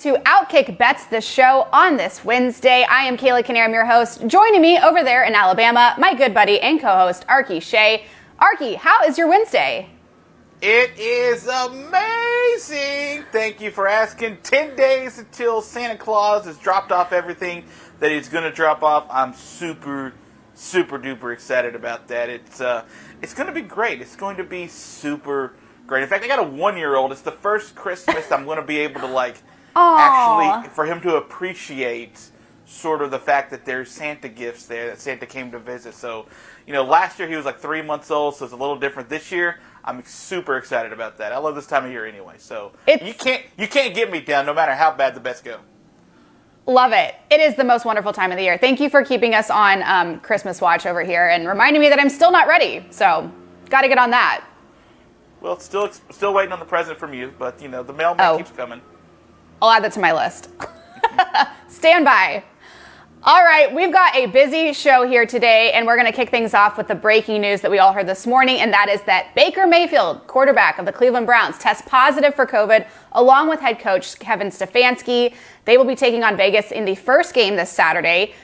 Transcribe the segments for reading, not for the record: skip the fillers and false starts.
To OutKick Bets Show on this Wednesday. I am Kayla, Knierim, your host. Joining me over there in Alabama, my good buddy and co-host, Arky, Shea. Arky, how is your Wednesday? It is amazing. Thank you for asking. 10 days until Santa Claus has dropped off everything that he's going to drop off. I'm super duper excited about that. It's going to be great. It's going to be super great. In fact, I got a 1-year-old. It's the first Christmas I'm going to be able to actually, for him to appreciate sort of the fact that there's Santa gifts there, that Santa came to visit. So, last year he was like 3 months old, so it's a little different this year. I'm super excited about that. I love this time of year anyway. So you can't get me down no matter how bad the bets go. Love it. It is the most wonderful time of the year. Thank you for keeping us on Christmas watch over here and reminding me that I'm still not ready. So got to get on that. Well, it's still waiting on the present from you, but the mailman keeps coming. I'll add that to my list. Stand by. All right, we've got a busy show here today, and we're going to kick things off with the breaking news that we all heard this morning, and that is that Baker Mayfield, quarterback of the Cleveland Browns, tests positive for COVID, along with head coach Kevin Stefanski. They will be taking on Vegas in the first game this Saturday.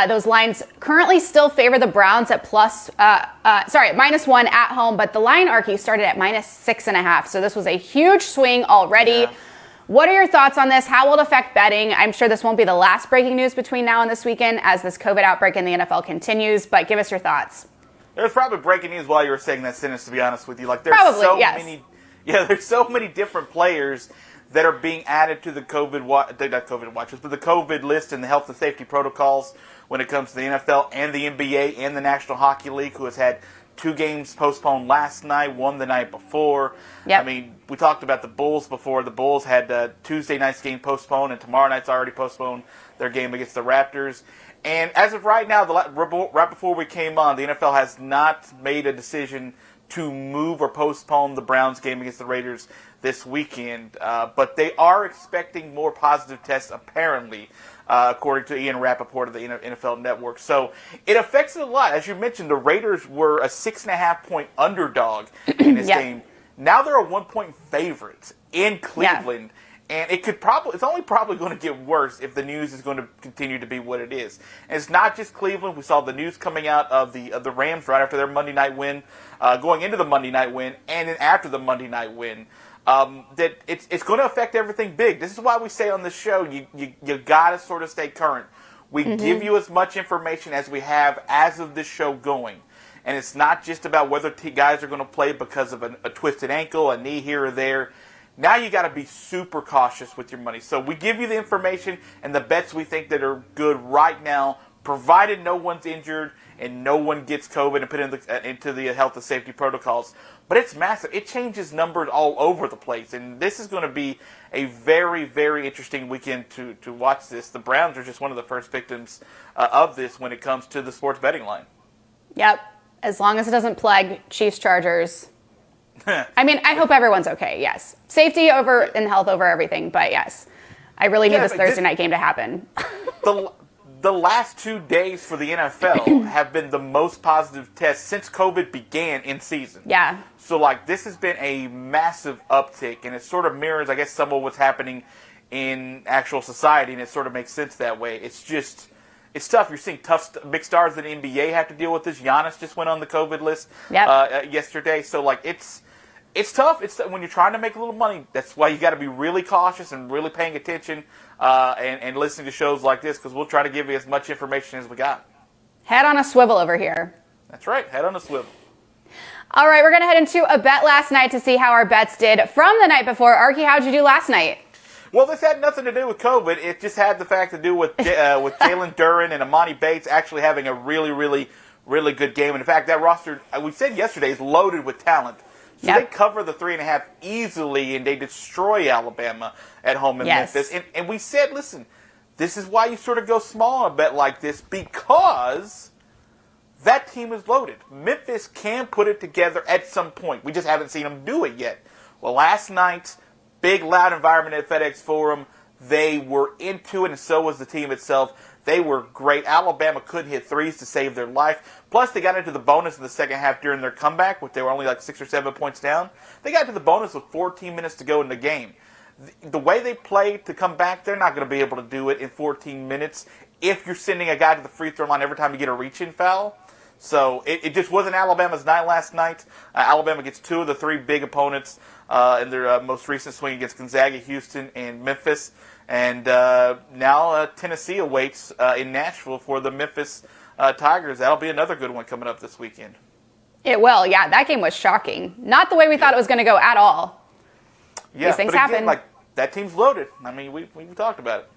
Those lines currently still favor the Browns at -1 at home, but the line, Arky, started at -6.5, so this was a huge swing already. Yeah. What are your thoughts on this? How will it affect betting? I'm sure this won't be the last breaking news between now and this weekend as this COVID outbreak in the NFL continues, but give us your thoughts. There's probably breaking news while you were saying that sentence, to be honest with you. There's so many different players that are being added to the COVID list and the health and safety protocols when it comes to the NFL and the NBA and the National Hockey League, who has had 2 games postponed last night, 1 the night before. Yep. I mean, we talked about the Bulls before. The Bulls had Tuesday night's game postponed, and tomorrow night's already postponed their game against the Raptors. And as of right now, right before we came on, the NFL has not made a decision to move or postpone the Browns game against the Raiders this weekend. But they are expecting more positive tests, apparently, according to Ian Rappaport of the NFL Network. So it affects it a lot. As you mentioned, the Raiders were a 6.5-point underdog in this game. Now they're a 1-point favorite in Cleveland. And it's only probably going to get worse if the news is going to continue to be what it is. And it's not just Cleveland. We saw the news coming out of the Rams right after their Monday night win, going into the Monday night win, and then after the Monday night win. That it's going to affect everything big. This is why we say on the show, you got to sort of stay current. We give you as much information as we have as of this show going. And it's not just about whether guys are going to play because of a twisted ankle, a knee here or there. Now you got to be super cautious with your money. So we give you the information and the bets we think that are good right now, provided no one's injured and no one gets COVID and put into the health and safety protocols. But it's massive. It changes numbers all over the place. And this is going to be a very, very interesting weekend to watch this. The Browns are just one of the first victims of this when it comes to the sports betting line. Yep. As long as it doesn't plague Chiefs-Chargers. I mean, I hope everyone's okay, yes. Safety over and health over everything, but yes. I really need this Thursday night game to happen. The last 2 days for the NFL have been the most positive tests since COVID began in season. Yeah. So, this has been a massive uptick, and it sort of mirrors, I guess, some of what's happening in actual society, and it sort of makes sense that way. It's tough. You're seeing big stars in the NBA have to deal with this. Giannis just went on the COVID list yesterday. So, it's tough. It's when you're trying to make a little money. That's why you got to be really cautious and really paying attention and listening to shows like this, because we'll try to give you as much information as we got. Head on a swivel over here. That's right. Head on a swivel. All right, we're going to head into a bet last night to see how our bets did from the night before. Arky, how'd you do last night? Well, this had nothing to do with COVID. It just had the fact to do with Jalen Duren and Amani Bates actually having a really, really, really good game. And in fact, that roster, we said yesterday, is loaded with talent. So they cover the 3.5 easily, and they destroy Alabama at home in Memphis. And we said, listen, this is why you sort of go small on a bet like this, because that team is loaded. Memphis can put it together at some point. We just haven't seen them do it yet. Well, last night, big, loud environment at FedEx Forum. They were into it, and so was the team itself. They were great. Alabama couldn't hit threes to save their life. Plus, they got into the bonus in the second half during their comeback, which they were only 6 or 7 points down. They got to the bonus with 14 minutes to go in the game. the way they play to come back, they're not going to be able to do it in 14 minutes if you're sending a guy to the free throw line every time you get a reach-in foul. So it just wasn't Alabama's night last night. Alabama gets 2 of the 3 big opponents in their most recent swing against Gonzaga, Houston, and Memphis. And now Tennessee awaits in Nashville for the Memphis Tigers. That'll be another good one coming up this weekend. It will, yeah. That game was shocking. Not the way we thought it was going to go at all. Yeah, these things but again, happen. like, that team's loaded. I mean, we talked about it.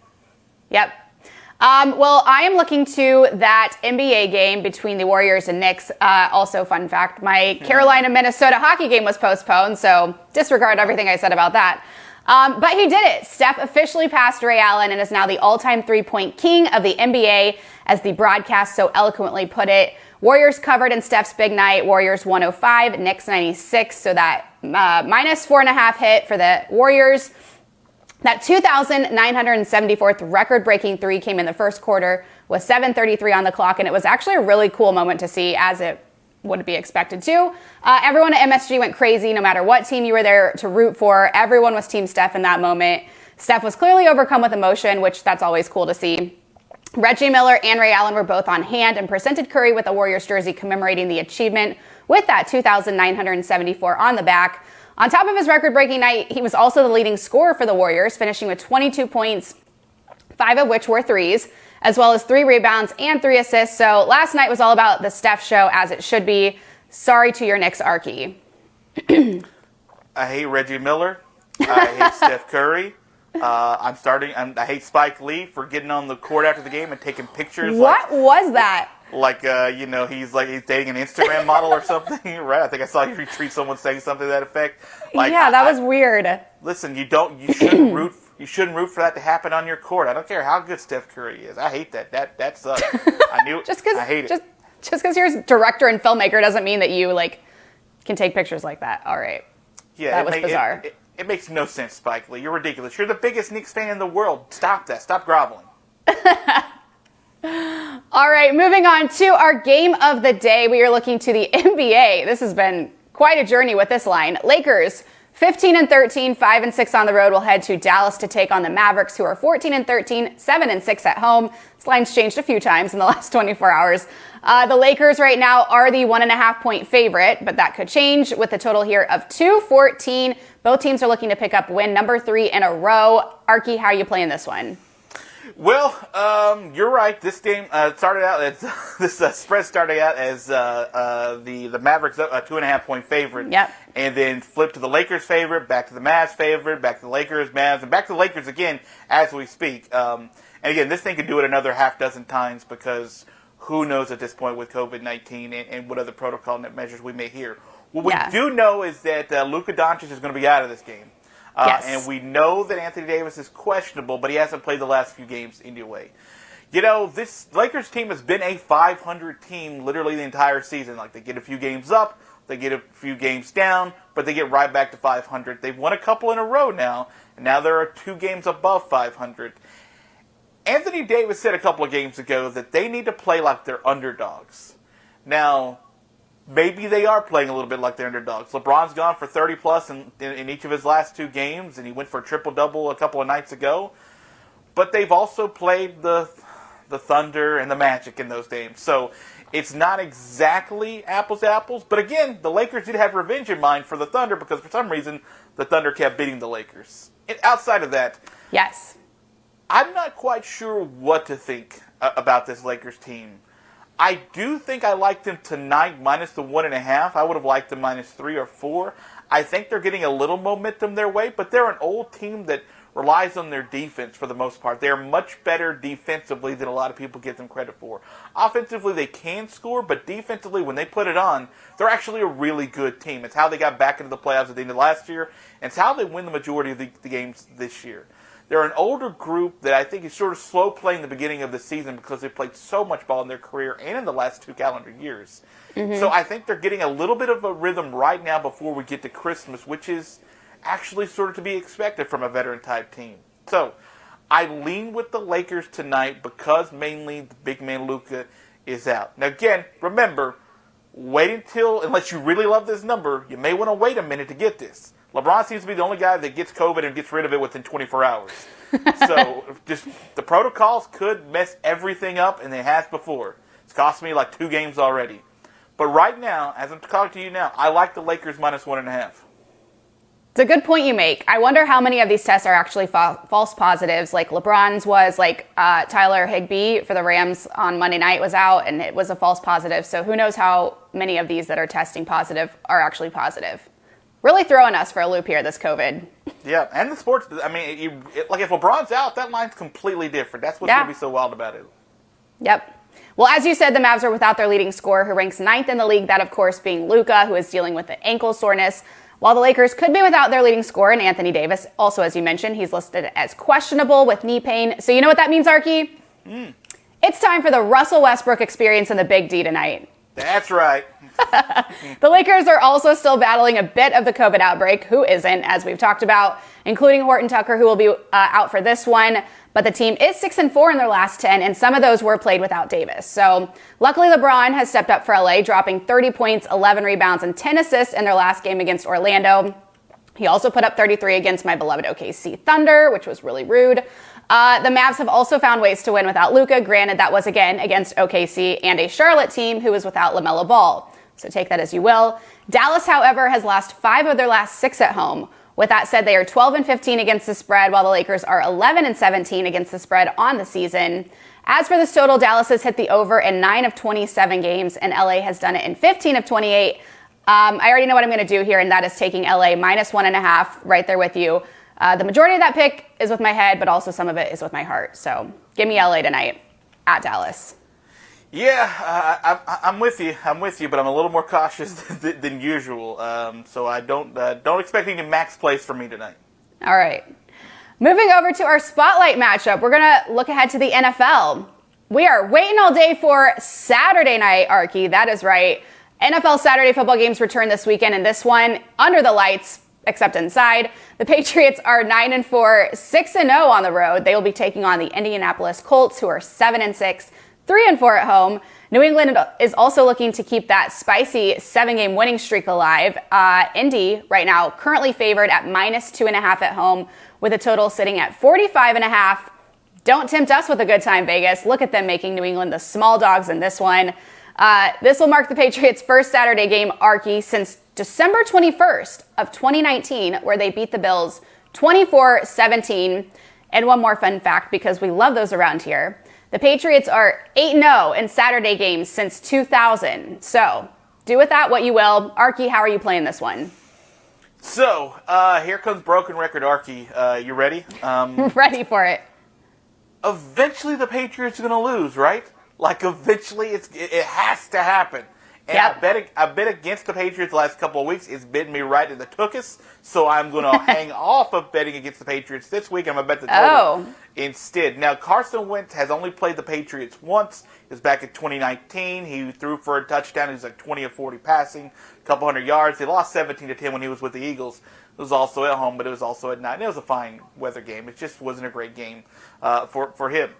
Yep. Well, I am looking to that NBA game between the Warriors and Knicks. Also, fun fact, my Carolina-Minnesota hockey game was postponed, so disregard everything I said about that. But he did it. Steph officially passed Ray Allen and is now the all-time three-point king of the NBA, as the broadcast so eloquently put it. Warriors covered in Steph's big night. Warriors 105, Knicks 96, so that minus 4.5 hit for the Warriors. That 2,974th record-breaking three came in the first quarter with 7:33 on the clock, and it was actually a really cool moment to see, as it would be expected to. Everyone at MSG went crazy, no matter what team you were there to root for. Everyone was Team Steph in that moment. Steph was clearly overcome with emotion, which that's always cool to see. Reggie Miller and Ray Allen were both on hand and presented Curry with a Warriors jersey commemorating the achievement with that 2,974 on the back. On top of his record-breaking night, he was also the leading scorer for the Warriors, finishing with 22 points, 5 of which were threes, as well as 3 rebounds and 3 assists. So last night was all about the Steph show, as it should be. Sorry to your Knicks, Arky. I hate Reggie Miller. I hate Steph Curry. I hate Spike Lee for getting on the court after the game and taking pictures. What was that? He's dating an Instagram model or something, right? I think I saw you retweet someone saying something to that effect. That was weird. Listen, you shouldn't root for that to happen on your court. I don't care how good Steph Curry is. I hate that. That sucks. I hate it. Just because you're a director and filmmaker doesn't mean that you can take pictures like that. All right. Yeah, that was bizarre. It makes no sense, Spike Lee. You're ridiculous. You're the biggest Knicks fan in the world. Stop that. Stop groveling. All right, moving on to our game of the day. We are looking to the NBA. This has been quite a journey with this line. Lakers, 15-13, 5-6 on the road, will head to Dallas to take on the Mavericks, who are 14-13, 7-6 at home. This line's changed a few times in the last 24 hours. The Lakers right now are the 1.5-point favorite, but that could change with the total here of 214. Both teams are looking to pick up win number 3 in a row. Arky, how are you playing this one? Well, you're right. This game started out as this spread started out as the Mavericks a 2.5-point favorite. Yep. And then flipped to the Lakers favorite, back to the Mavs favorite, back to the Lakers, Mavs, and back to the Lakers again as we speak. And again, this thing could do it another half dozen times because who knows at this point with COVID-19 and what other protocol measures we may hear. What we do know is that Luka Doncic is going to be out of this game. Yes. And we know that Anthony Davis is questionable, but he hasn't played the last few games anyway. This Lakers team has been a 500 team literally the entire season. They get a few games up, they get a few games down, but they get right back to 500. They've won a couple in a row now, and now there are 2 games above 500. Anthony Davis said a couple of games ago that they need to play like they're underdogs. Now, maybe they are playing a little bit like they're underdogs. LeBron's gone for 30-plus in each of his last 2 games, and he went for a triple-double a couple of nights ago. But they've also played the Thunder and the Magic in those games. So it's not exactly apples to apples. But again, the Lakers did have revenge in mind for the Thunder because for some reason the Thunder kept beating the Lakers. And outside of that, yes, I'm not quite sure what to think about this Lakers team. I do think I like them tonight minus the 1.5. I would have liked them minus 3 or 4. I think they're getting a little momentum their way, but they're an old team that relies on their defense for the most part. They're much better defensively than a lot of people give them credit for. Offensively, they can score, but defensively, when they put it on, they're actually a really good team. It's how they got back into the playoffs at the end of last year, and it's how they win the majority of the games this year. They're an older group that I think is sort of slow playing the beginning of the season because they've played so much ball in their career and in the last 2 calendar years. Mm-hmm. So I think they're getting a little bit of a rhythm right now before we get to Christmas, which is actually sort of to be expected from a veteran-type team. So I lean with the Lakers tonight because mainly the big man Luka is out. Now again, remember, unless you really love this number, you may want to wait a minute to get this. LeBron seems to be the only guy that gets COVID and gets rid of it within 24 hours. So just the protocols could mess everything up, and they have before. It's cost me like 2 games already. But right now, as I'm talking to you now, I like the Lakers minus 1.5. It's a good point you make. I wonder how many of these tests are actually false positives. Like LeBron's was, like Tyler Higbee for the Rams on Monday night was out, and it was a false positive. So who knows how many of these that are testing positive are actually positive. Really throwing us for a loop here, this COVID. Yeah, and the sports, I mean, like if LeBron's out, that line's completely different. That's what's going to be so wild about it. Yep. Well, as you said, the Mavs are without their leading scorer, who ranks 9th in the league, that, of course, being Luka, who is dealing with an ankle soreness, while the Lakers could be without their leading scorer, and Anthony Davis. Also, as you mentioned, he's listed as questionable with knee pain. So you know what that means, Arky? It's time for the Russell Westbrook experience in the Big D tonight. That's right. The Lakers are also still battling a bit of the COVID outbreak. Who isn't, as we've talked about, including Horton Tucker, who will be out for this one. But the team is 6-4 in their last 10, and some of those were played without Davis. So luckily, LeBron has stepped up for LA, dropping 30 points, 11 rebounds, and 10 assists in their last game against Orlando. He also put up 33 against my beloved OKC Thunder, which was really rude. The Mavs have also found ways to win without Luka. Granted, that was again against OKC and a Charlotte team who was without LaMelo Ball. So take that as you will. Dallas, however, has lost 5 of their last 6 at home. With that said, they are 12-15 against the spread, while the Lakers are 11-17 against the spread on the season. As for this total, Dallas has hit the over in 9 of 27 games, and LA has done it in 15 of 28. I already know what I'm going to do here, and that is taking LA minus 1.5 right there with you. The majority of that pick is with my head, but also some of it is with my heart. So give me LA tonight at Dallas. Yeah, I'm with you. But I'm a little more cautious than usual. So I don't expect any max plays from me tonight. All right. Moving over to our spotlight matchup, we're going to look ahead to the NFL. We are waiting all day for Saturday night, Arky. That is right. NFL Saturday football games return this weekend, and this one under the lights, except inside. The Patriots are 9-4, 6-0 on the road. They will be taking on the Indianapolis Colts, who are 7-6. 3-4 at home. New England is also looking to keep that spicy 7-game winning streak alive. Indy right now currently favored at minus 2.5 at home, with a total sitting at 45.5. Don't tempt us with a good time, Vegas. Look at them making New England the small dogs in this one. This will mark the Patriots' first Saturday game, Arky, since December 21st of 2019, where they beat the Bills 24-17. And one more fun fact, because we love those around here. The Patriots are 8-0 in Saturday games since 2000. So do with that what you will. Arky, how are you playing this one? So here comes broken record, Arky. You ready? Ready for it. Eventually the Patriots are going to lose, right? Like eventually it has to happen. And yep. I bet against the Patriots the last couple of weeks. It's bitten me right in the tuchus. So I'm going to hang off of betting against the Patriots this week. I'm going to bet the total instead. Now, Carson Wentz has only played the Patriots once. It was back in 2019. He threw for a touchdown. He was like 20 of 40 passing, a couple hundred yards. They lost 17-10 when he was with the Eagles. It was also at home, but it was also at night. And it was a fine weather game. It just wasn't a great game for him.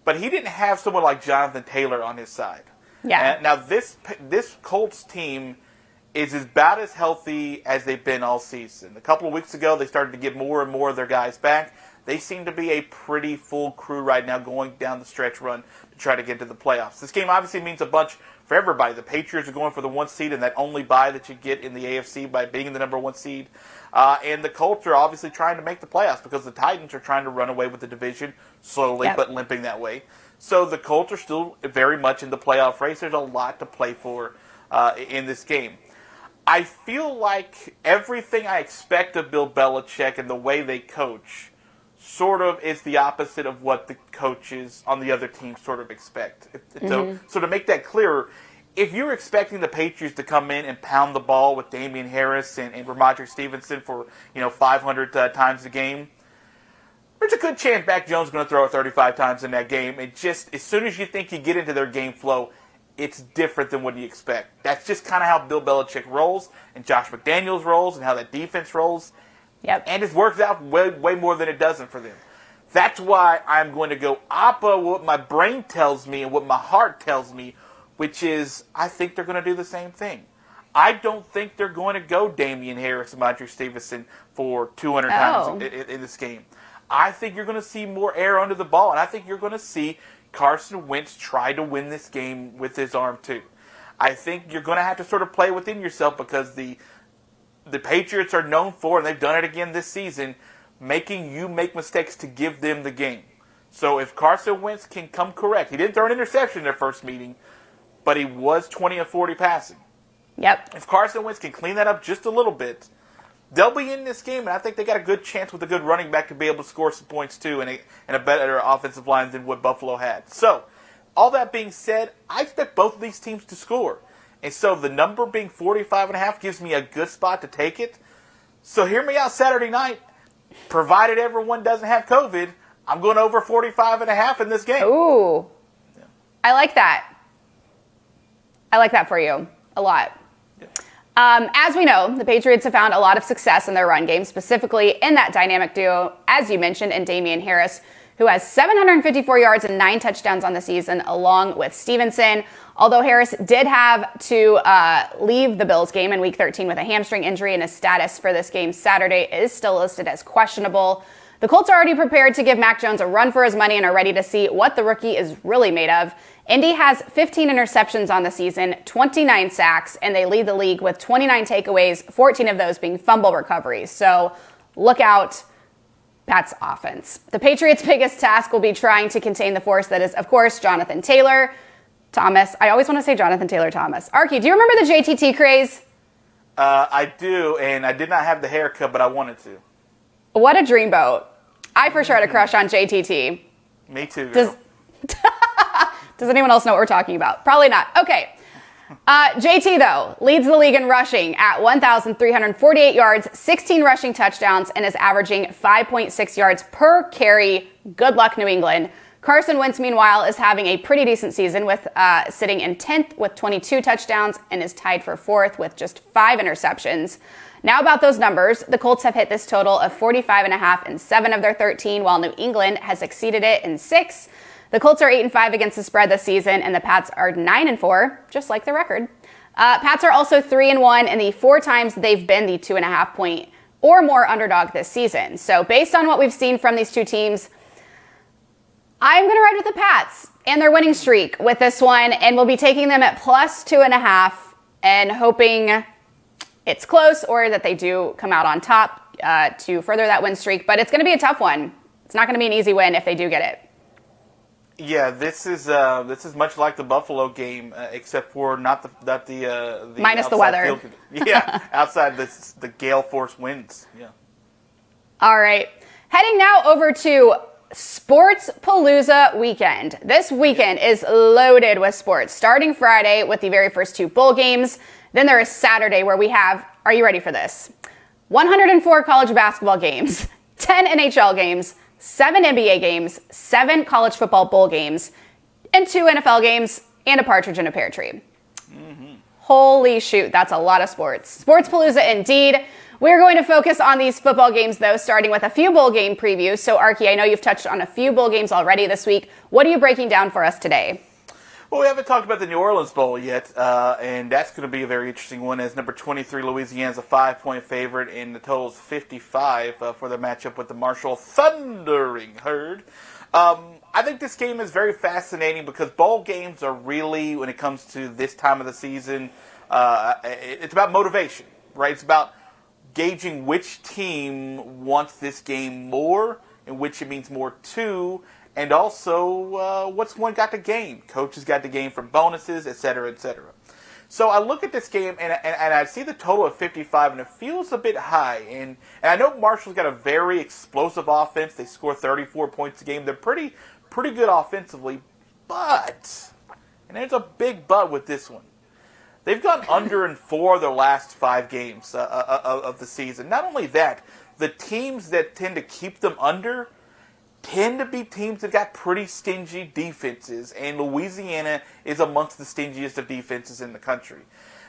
But he didn't have someone like Jonathan Taylor on his side. Yeah. Now, this Colts team is about as healthy as they've been all season. A couple of weeks ago, they started to get more and more of their guys back. They seem to be a pretty full crew right now going down the stretch run to try to get to the playoffs. This game obviously means a bunch for everybody. The Patriots are going for the 1 seed and that only bye that you get in the AFC by being the number 1 seed. And the Colts are obviously trying to make the playoffs because the Titans are trying to run away with the division slowly but limping that way. So the Colts are still very much in the playoff race. There's a lot to play for in this game. I feel like everything I expect of Bill Belichick and the way they coach sort of is the opposite of what the coaches on the other team sort of expect. So to make that clearer, if you're expecting the Patriots to come in and pound the ball with Damian Harris and Ramondre Stevenson for 500 times a game, there's a good chance Mac Jones is going to throw it 35 times in that game. And just as soon as you think you get into their game flow, it's different than what you expect. That's just kind of how Bill Belichick rolls and Josh McDaniels rolls and how that defense rolls. Yep. And it works out way more than it doesn't for them. That's why I'm going to go opposite what my brain tells me and what my heart tells me, which is I think they're going to do the same thing. I don't think they're going to go Damian Harris and Montre Stevenson for 200 times in this game. I think you're going to see more air under the ball, and I think you're going to see Carson Wentz try to win this game with his arm too. I think you're going to have to sort of play within yourself because the Patriots are known for, and they've done it again this season, making you make mistakes to give them the game. So if Carson Wentz can come correct, he didn't throw an interception in their first meeting, but he was 20 of 40 passing. Yep. If Carson Wentz can clean that up just a little bit, they'll be in this game, and I think they got a good chance with a good running back to be able to score some points too, and a better offensive line than what Buffalo had. So, all that being said, I expect both of these teams to score. And so the number being 45.5 gives me a good spot to take it. So hear me out Saturday night. Provided everyone doesn't have COVID, I'm going over 45.5 in this game. Ooh. Yeah. I like that. I like that for you a lot. Yeah. As we know, the Patriots have found a lot of success in their run game, specifically in that dynamic duo, as you mentioned, in Damian Harris, who has 754 yards and 9 touchdowns on the season, along with Stevenson. Although Harris did have to leave the Bills game in Week 13 with a hamstring injury, and his status for this game Saturday is still listed as questionable. The Colts are already prepared to give Mac Jones a run for his money and are ready to see what the rookie is really made of. Indy has 15 interceptions on the season, 29 sacks, and they lead the league with 29 takeaways, 14 of those being fumble recoveries. So look out. Pat's offense. The Patriots' biggest task will be trying to contain the force that is, of course, Jonathan Taylor Thomas. I always want to say Jonathan Taylor Thomas. Arky, do you remember the JTT craze? I do, and I did not have the haircut, but I wanted to. What a dreamboat. I for sure had a crush on JTT. Me too, girl. Does anyone else know what we're talking about? Probably not. Okay. JT, though, leads the league in rushing at 1,348 yards, 16 rushing touchdowns, and is averaging 5.6 yards per carry. Good luck, New England. Carson Wentz, meanwhile, is having a pretty decent season with sitting in 10th with 22 touchdowns and is tied for 4th with just 5 interceptions. Now about those numbers, the Colts have hit this total of 45.5 in 7 of their 13, while New England has exceeded it in 6. The Colts are 8-5 against the spread this season, and the Pats are 9-4, just like the record. Pats are also 3-1 in the 4 times they've been the 2.5-point or more underdog this season. So based on what we've seen from these two teams, I'm going to ride with the Pats and their winning streak with this one, and we'll be taking them at plus 2.5 and hoping it's close or that they do come out on top to further that win streak. But it's going to be a tough one. It's not going to be an easy win if they do get it. Yeah, this is much like the Buffalo game, except for not the minus the weather. Yeah, outside the gale force winds. Yeah. All right, heading now over to Sports Palooza weekend. This weekend is loaded with sports. Starting Friday with the very first 2 bowl games. Then there is Saturday where we have, are you ready for this? 104 college basketball games, 10 NHL games, 7 NBA games, 7 college football bowl games, and 2 NFL games, and a partridge in a pear tree. Mm-hmm. Holy shoot, that's a lot of sports. Sports Palooza indeed. We're going to focus on these football games, though, starting with a few bowl game previews. So, Arky, I know you've touched on a few bowl games already this week. What are you breaking down for us today? Well, we haven't talked about the New Orleans Bowl yet, and that's going to be a very interesting one as number 23, Louisiana's a 5-point favorite, and the total is 55 for the matchup with the Marshall Thundering Herd. I think this game is very fascinating because bowl games are really, when it comes to this time of the season, it's about motivation, right? It's about gauging which team wants this game more and which it means more to, and also what's one got to gain. Coaches got to gain from bonuses, et cetera, et cetera. So I look at this game, and I see the total of 55, and it feels a bit high. And I know Marshall's got a very explosive offense. They score 34 points a game. They're pretty good offensively. But, and there's a big but with this one, they've gone under in 4 of their last 5 games of the season. Not only that, the teams that tend to keep them under tend to be teams that got pretty stingy defenses, and Louisiana is amongst the stingiest of defenses in the country.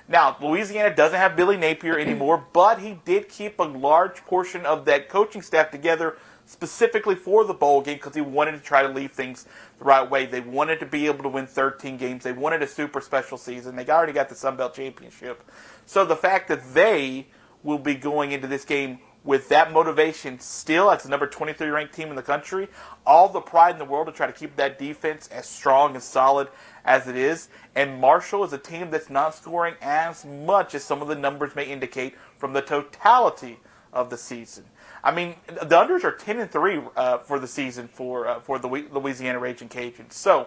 Now, Louisiana doesn't have Billy Napier anymore, but he did keep a large portion of that coaching staff together specifically for the bowl game because he wanted to try to leave things the right way. They wanted to be able to win 13 games. They wanted a super special season. They already got the Sun Belt Championship. So the fact that they will be going into this game with that motivation still as the number 23 ranked team in the country, all the pride in the world to try to keep that defense as strong and solid as it is. And Marshall is a team that's not scoring as much as some of the numbers may indicate from the totality of the season. I mean, the unders are 10-3 for the season for the Louisiana Raging Cajuns. So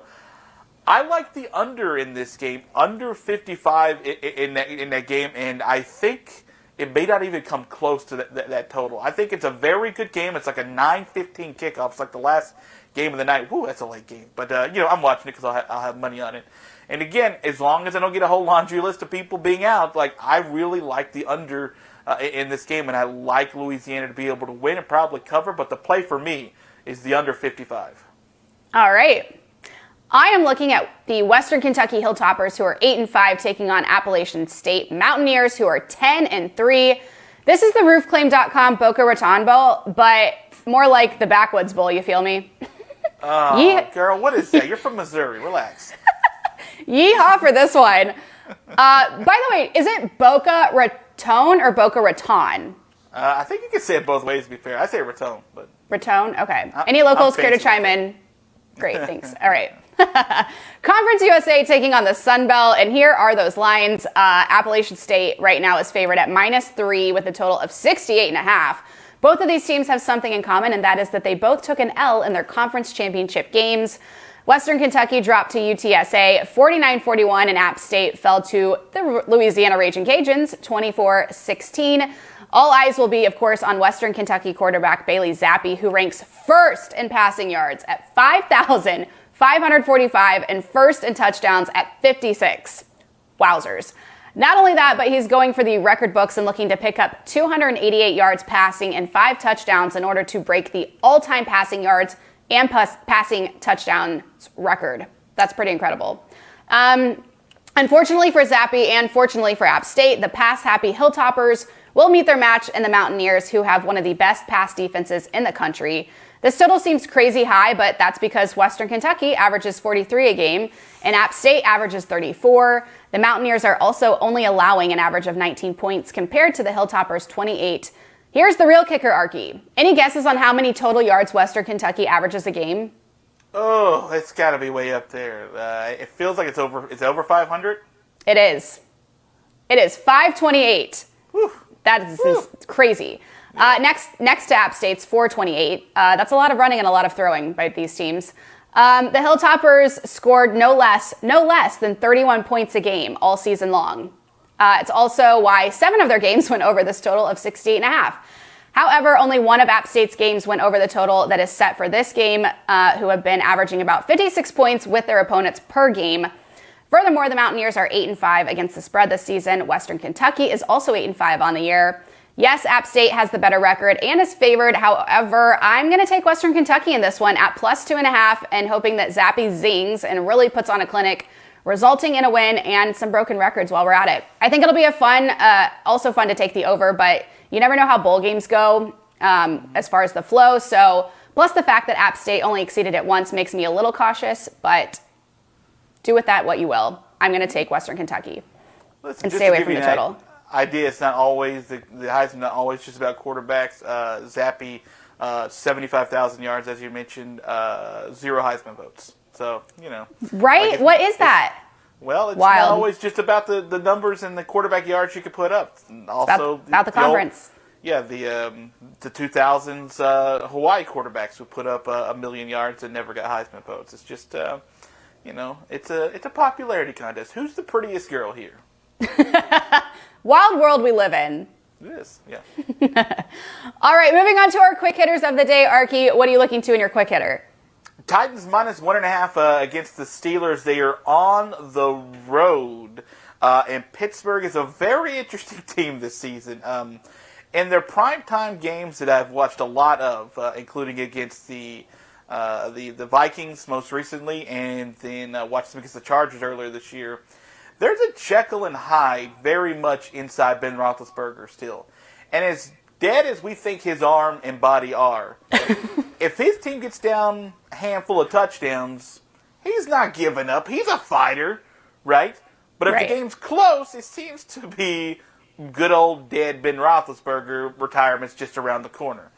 I like the under in this game, under 55 in that game, and I think it may not even come close to that total. I think it's a very good game. It's like a 9:15 kickoff. It's like the last game of the night. Woo, that's a late game. But, I'm watching it because I'll have money on it. And, again, as long as I don't get a whole laundry list of people being out, I really like the under in this game. And I like Louisiana to be able to win and probably cover. But the play for me is the under 55. All right. I am looking at the Western Kentucky Hilltoppers, who are 8-5, taking on Appalachian State Mountaineers, who are 10-3. This is the roofclaim.com Boca Raton Bowl, but more like the Backwoods Bowl, you feel me? Oh, girl, what is that? You're from Missouri. Relax. Yeehaw for this one. By the way, is it Boca Raton or Boca Raton? I think you can say it both ways, to be fair. I say Raton, but... Raton? Okay. Any locals care to chime in? Great, thanks. All right. Conference USA taking on the Sun Belt, and here are those lines. Appalachian State right now is favored at -3 with a total of 68.5. Both of these teams have something in common, and that is that they both took an L in their conference championship games. Western Kentucky dropped to UTSA 49-41, and App State fell to the Louisiana Raging Cajuns 24-16. All eyes will be, of course, on Western Kentucky quarterback Bailey Zappi, who ranks first in passing yards at 5,545 and first in touchdowns at 56. Wowzers. Not only that, but he's going for the record books and looking to pick up 288 yards passing and 5 touchdowns in order to break the all-time passing yards and passing touchdowns record. That's pretty incredible. Unfortunately for Zappi and fortunately for App State, the pass-happy Hilltoppers will meet their match in the Mountaineers, who have one of the best pass defenses in the country. This total seems crazy high, but that's because Western Kentucky averages 43 a game and App State averages 34. The Mountaineers are also only allowing an average of 19 points compared to the Hilltoppers' 28. Here's the real kicker, Arky. Any guesses on how many total yards Western Kentucky averages a game? Oh, it's got to be way up there. It feels like it's over 500. It is. It is 528. Whew. That is crazy. Next to App State's 428. That's a lot of running and a lot of throwing by these teams. The Hilltoppers scored no less than 31 points a game all season long. It's also why 7 of their games went over this total of 68.5. However, only one of App State's games went over the total that is set for this game, who have been averaging about 56 points with their opponents per game. Furthermore, the Mountaineers are 8-5 against the spread this season. Western Kentucky is also 8-5 on the year. Yes, App State has the better record and is favored. However, I'm going to take Western Kentucky in this one at +2.5 and hoping that Zappi zings and really puts on a clinic, resulting in a win and some broken records while we're at it. I think it'll be also fun to take the over, but you never know how bowl games go as far as the flow. So, plus the fact that App State only exceeded it once makes me a little cautious, but do with that what you will. I'm going to take Western Kentucky and stay away from the total. Idea, it's not always the Heisman, not always just about quarterbacks. Zappi, 75,000 yards, as you mentioned, 0 Heisman votes. So, Right? What is that? Well, it's Wild. not always just about the numbers and the quarterback yards you could put up. Also, about the conference. The 2000s Hawaii quarterbacks who put up 1 million yards and never got Heisman votes. It's just, it's a popularity contest. Who's the prettiest girl here? Wild world we live in. It is, yeah. All right, moving on to our quick hitters of the day. Arky, what are you looking to in your quick hitter? Titans -1.5 against the Steelers. They are on the road, and Pittsburgh is a very interesting team this season. In their primetime games that I've watched a lot of, including against the Vikings most recently, and then watched them against the Chargers earlier this year, there's a Jekyll and Hyde very much inside Ben Roethlisberger still. And as dead as we think his arm and body are, if his team gets down a handful of touchdowns, he's not giving up. He's a fighter, right? But if the game's close, it seems to be good old dead Ben Roethlisberger retirement's just around the corner.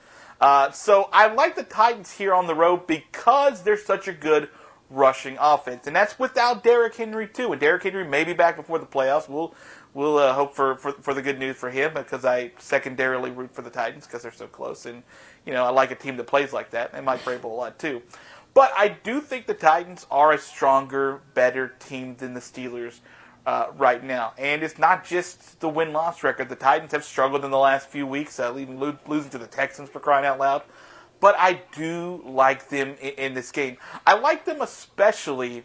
So I like the Titans here on the road because they're such a good rushing offense. And that's without Derrick Henry, too. And Derrick Henry may be back before the playoffs. We'll hope for the good news for him because I secondarily root for the Titans because they're so close. And, I like a team that plays like that. And Mike Vrabel a lot, too. But I do think the Titans are a stronger, better team than the Steelers right now. And it's not just the win-loss record. The Titans have struggled in the last few weeks, even losing to the Texans for crying out loud. But I do like them in this game. I like them especially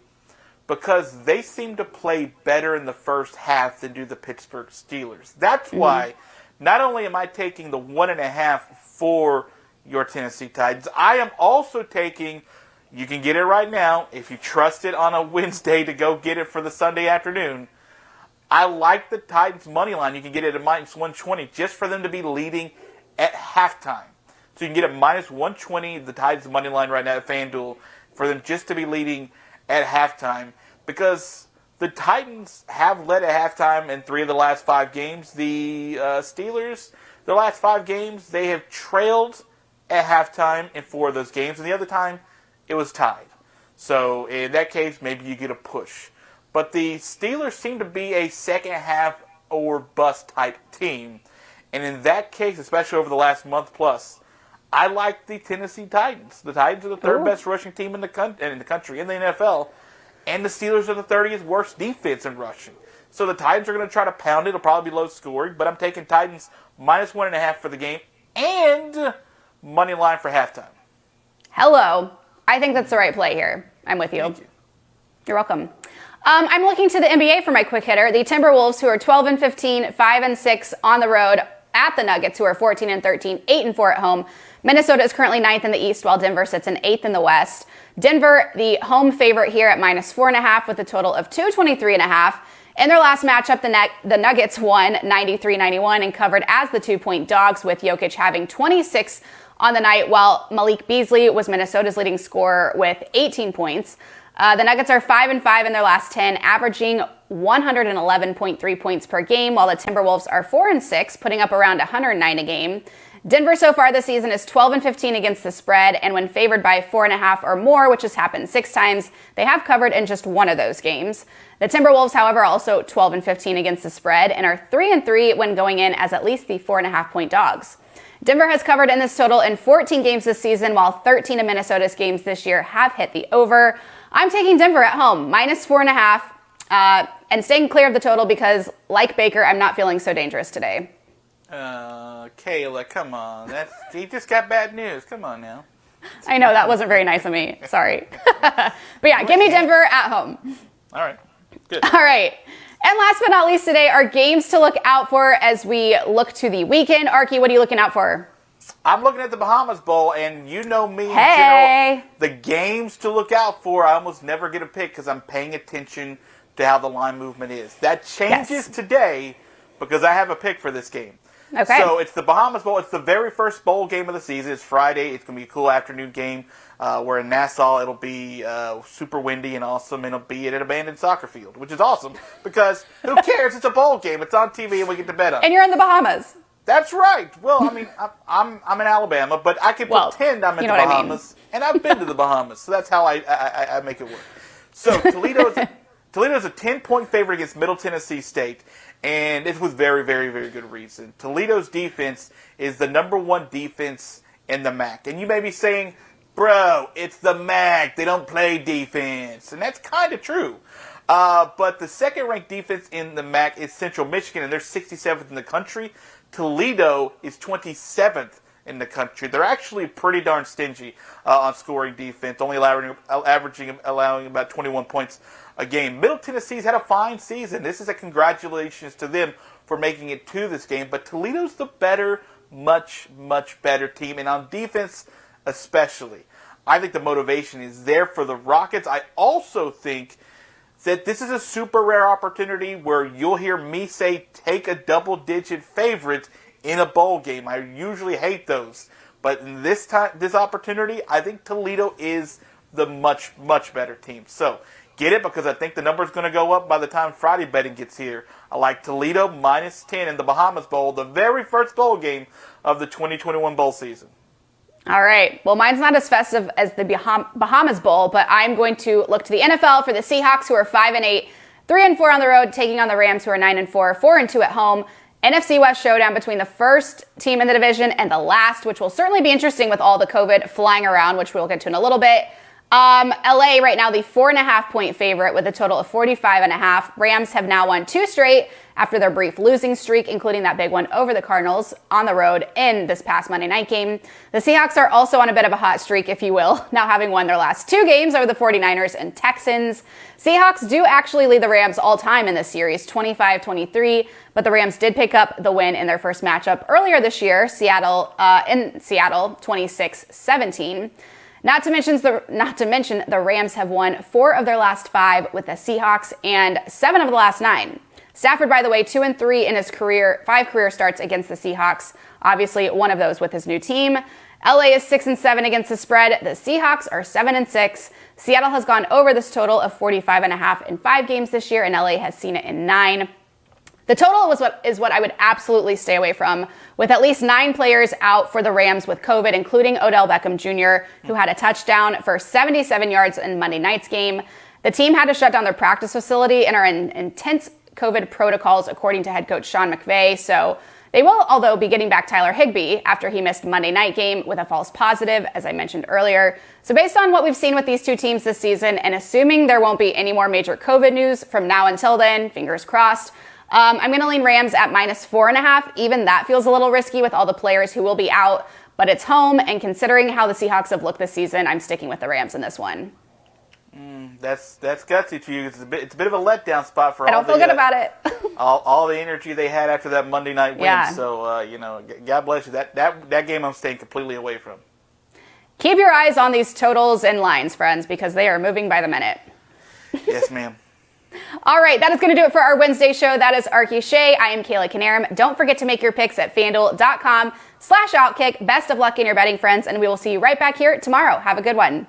because they seem to play better in the first half than do the Pittsburgh Steelers. That's why not only am I taking the 1.5 for your Tennessee Titans, I am also taking, you can get it right now, if you trust it on a Wednesday to go get it for the Sunday afternoon, I like the Titans money line. You can get it at -120 just for them to be leading at halftime. So you can get it -120, the Titans money line right now at FanDuel, for them just to be leading at halftime. Because the Titans have led at halftime in 3 of the last 5 games. The Steelers, their last 5 games, they have trailed at halftime in 4 of those games. And the other time, it was tied. So in that case, maybe you get a push. But the Steelers seem to be a second half or bust type team. And in that case, especially over the last month plus, I like the Tennessee Titans. The Titans are the third best rushing team in the country, in the NFL. And the Steelers are the 30th worst defense in rushing. So the Titans are going to try to pound it. It'll probably be low scoring. But I'm taking Titans -1.5 for the game and money line for halftime. Hello. I think that's the right play here. I'm with you. Thank you. You're welcome. I'm looking to the NBA for my quick hitter. The Timberwolves, who are 12-15, 5-6 on the road at the Nuggets, who are 14-13, 8-4 at home. Minnesota is currently 9th in the East, while Denver sits in 8th in the West. Denver, the home favorite here at -4.5 with a total of 223.5. In their last matchup, the Nuggets won 93-91 and covered as the 2-point dogs, with Jokic having 26 on the night, while Malik Beasley was Minnesota's leading scorer with 18 points. The Nuggets are 5-5 in their last 10, averaging 111.3 points per game, while the Timberwolves are 4-6, putting up around 109 a game. Denver so far this season is 12-15 against the spread, and when favored by 4.5 or more, which has happened 6 times, they have covered in just one of those games. The Timberwolves, however, are also 12-15 against the spread and are 3-3 when going in as at least the 4.5-point dogs. Denver has covered in this total in 14 games this season, while 13 of Minnesota's games this year have hit the over. I'm taking Denver at home, -4.5, and staying clear of the total because, like Baker, I'm not feeling so dangerous today. Kayla, come on. He just got bad news. Come on now. I know, that wasn't very nice of me. Sorry. But yeah, give me Denver at home. All right. Good. All right. And last but not least today are games to look out for as we look to the weekend. Arky, what are you looking out for? I'm looking at the Bahamas Bowl, and you know me. Hey. The games to look out for, I almost never get a pick because I'm paying attention to how the line movement is. That changes today because I have a pick for this game. Okay. So it's the Bahamas Bowl. It's the very first bowl game of the season. It's Friday. It's going to be a cool afternoon game. We're in Nassau. It'll be super windy and awesome, and it'll be at an abandoned soccer field, which is awesome because who cares? It's a bowl game. It's on TV, and we get to bet on it. And you're in the Bahamas. That's right. Well, I mean, I'm in Alabama, but I can pretend I'm in the Bahamas, and I've been to the Bahamas, so that's how I make it work. So Toledo's a 10-point favorite against Middle Tennessee State, and it's with very, very, very good reason. Toledo's defense is the number 1 defense in the MAC, and you may be saying, bro, it's the MAC. They don't play defense, and that's kind of true. But the second-ranked defense in the MAC is Central Michigan, and they're 67th in the country. Toledo is 27th in the country. They're actually pretty darn stingy on scoring defense, only allowing about 21 points a game. Middle Tennessee's had a fine season. This is a congratulations to them for making it to this game. But Toledo's the better, much, much better team, and on defense especially. I think the motivation is there for the Rockets. I also think that this is a super rare opportunity where you'll hear me say take a double-digit favorite in a bowl game. I usually hate those. But in this opportunity, I think Toledo is the much, much better team. So get it, because I think the number is going to go up by the time Friday betting gets here. I like Toledo minus 10 in the Bahamas Bowl, the very first bowl game of the 2021 bowl season. All right. Well, mine's not as festive as the Bahamas Bowl, but I'm going to look to the NFL for the Seahawks, who are 5-8, 3-4 on the road, taking on the Rams, who are 9-4, 4-2 at home. NFC West showdown between the first team in the division and the last, which will certainly be interesting with all the COVID flying around, which we'll get to in a little bit. LA right now the 4.5-point favorite with a total of 45.5. Rams have now won 2 straight after their brief losing streak, including that big one over the Cardinals on the road in this past Monday night game. The Seahawks are also on a bit of a hot streak, if you will, now having won their last 2 games over the 49ers and Texans. Seahawks do actually lead the Rams all time in this series, 25-23, but the Rams did pick up the win in their first matchup earlier this year, in Seattle, 26-17. Not to mention the Rams have won 4 of their last 5 with the Seahawks and 7 of the last 9. Stafford, by the way, 2-3 in his 5 career starts against the Seahawks. Obviously, one of those with his new team. LA is 6-7 against the spread. The Seahawks are 7-6. Seattle has gone over this total of 45.5 in 5 games this year, and LA has seen it in 9. The total is what I would absolutely stay away from, with at least 9 players out for the Rams with COVID, including Odell Beckham Jr., who had a touchdown for 77 yards in Monday night's game. The team had to shut down their practice facility and are in intense COVID protocols, according to head coach Sean McVay. So they will, although, be getting back Tyler Higbee after he missed Monday night game with a false positive, as I mentioned earlier. So based on what we've seen with these 2 teams this season, and assuming there won't be any more major COVID news from now until then, fingers crossed, I'm going to lean Rams at -4.5. Even that feels a little risky with all the players who will be out, but it's home, and considering how the Seahawks have looked this season, I'm sticking with the Rams in this one. That's gutsy to you. It's a bit of a letdown spot for I don't feel good about it. all the energy they had after that Monday night win. Yeah. So God bless you. That game I'm staying completely away from. Keep your eyes on these totals and lines, friends, because they are moving by the minute. Yes, ma'am. All right, that is going to do it for our Wednesday show. That is Arky, Shea. I am Kayla Knierim. Don't forget to make your picks at FanDuel.com/OutKick. Best of luck in your betting, friends, and we will see you right back here tomorrow. Have a good one.